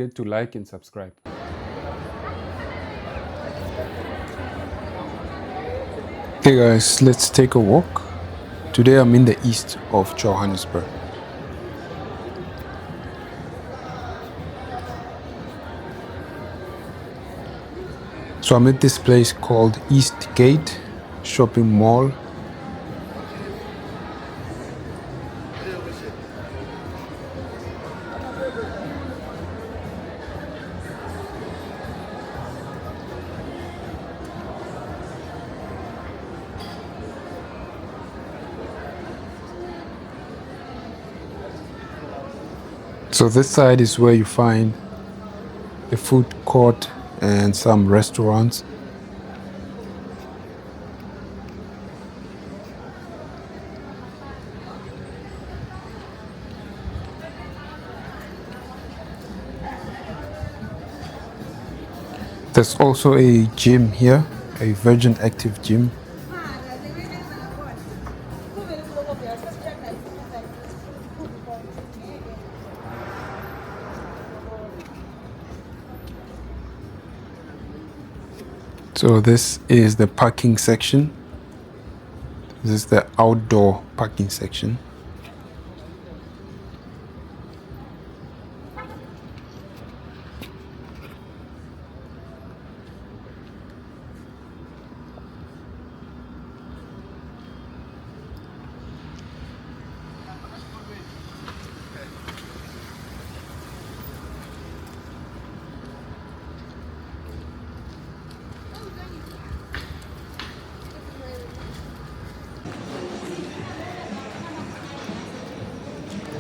forget to like and subscribe. Hey guys, let's take a walk. Today I'm in the east of Johannesburg. So I'm at this place called Eastgate shopping mall. So this side is where you find the food court and some restaurants. There's also a gym here, a Virgin Active gym. So this is the parking section. This is the outdoor parking section.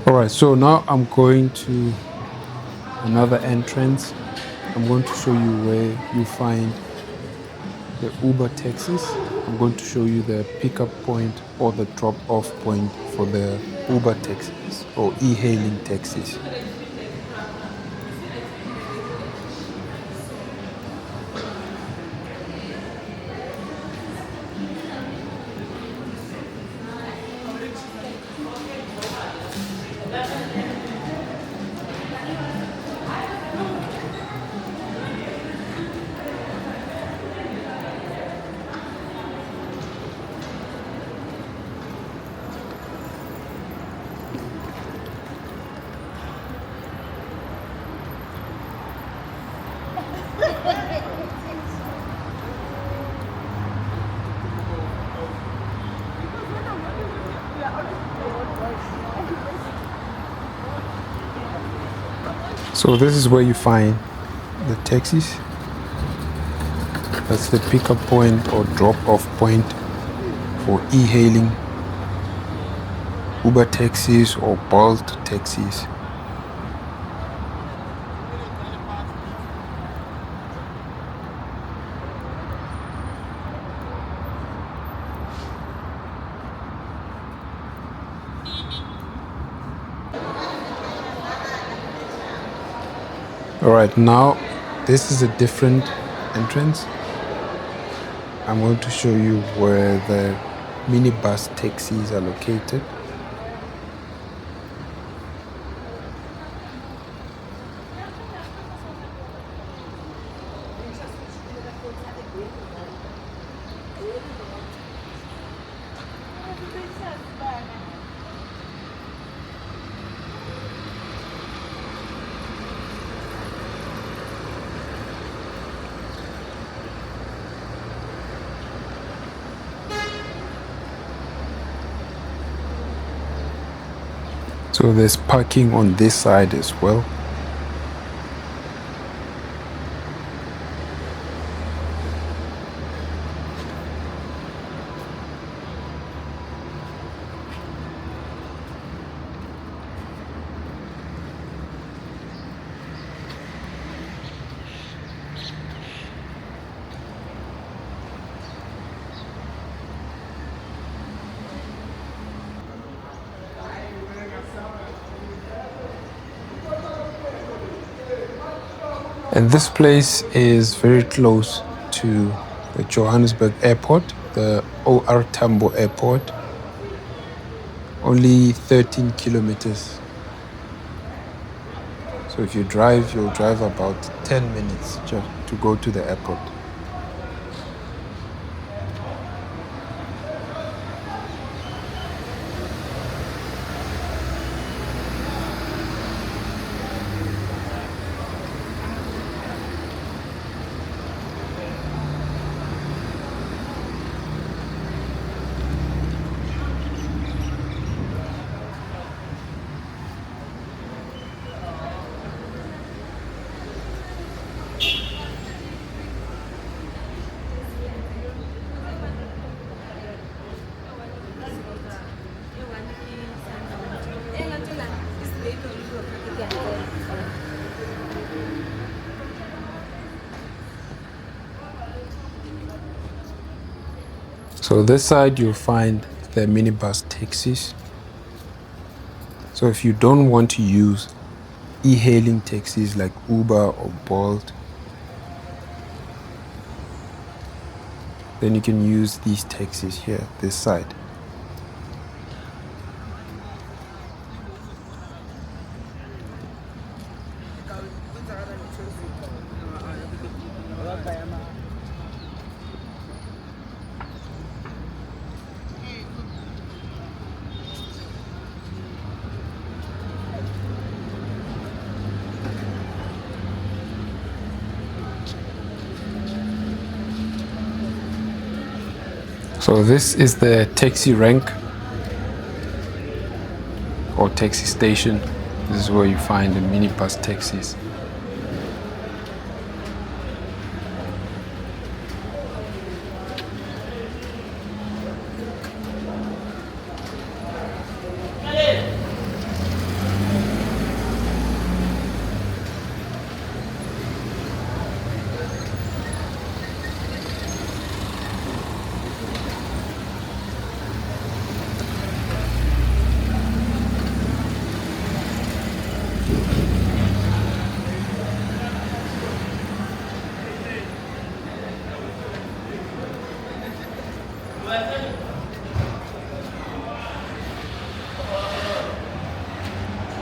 Alright, so now I'm going to another entrance. I'm going to show you where you find the Uber taxis. I'm going to show you the pickup point or the drop-off point for the Uber taxis or e-hailing taxis. So this is where you find the taxis. That's the pickup point or drop-off point for e-hailing, Uber taxis or Bolt taxis. Alright, now this is a different entrance. I'm going to show you where the minibus taxis are located. So there's parking on this side as well. And this place is very close to the Johannesburg airport, the OR Tambo airport, only 13 kilometers. So if you drive, you'll drive about 10 minutes just to go to the airport. So this side you'll find the minibus taxis. So if you don't want to use e-hailing taxis like Uber or Bolt, then you can use these taxis here, this side. So this is the taxi rank or taxi station. This is where you find the minibus taxis.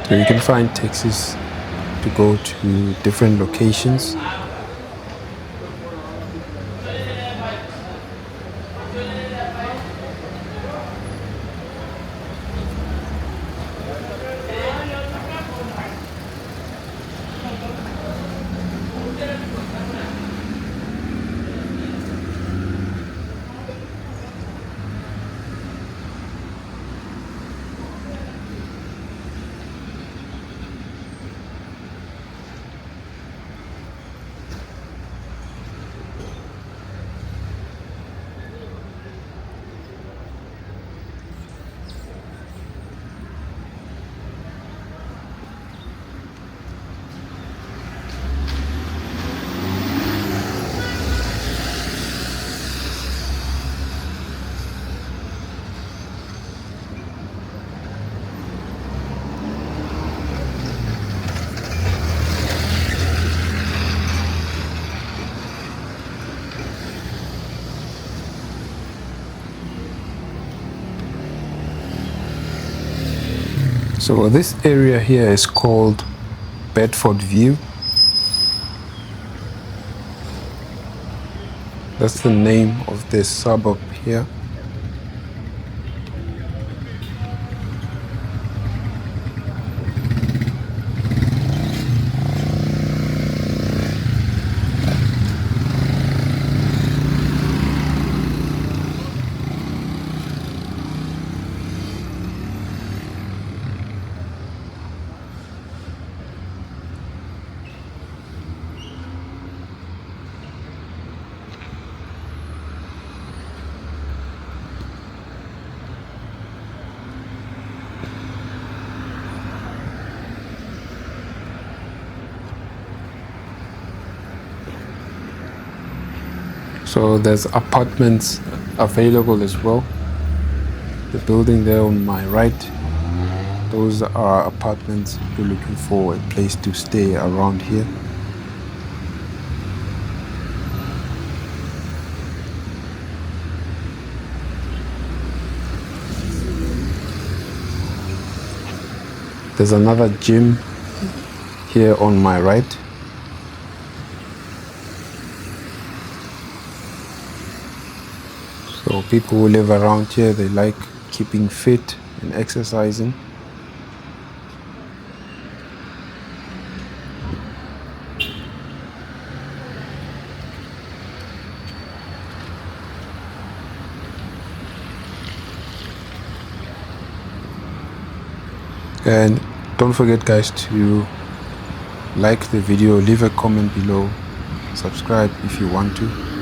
So you can find taxis to go to different locations. So this area here is called Bedfordview. That's the name of this suburb here. So there's apartments available as well. The building there on my right, those are apartments if you're looking for a place to stay around here. There's another gym here on my right. So people who live around here, they like keeping fit and exercising. And don't forget guys to like the video, leave a comment below, subscribe if you want to.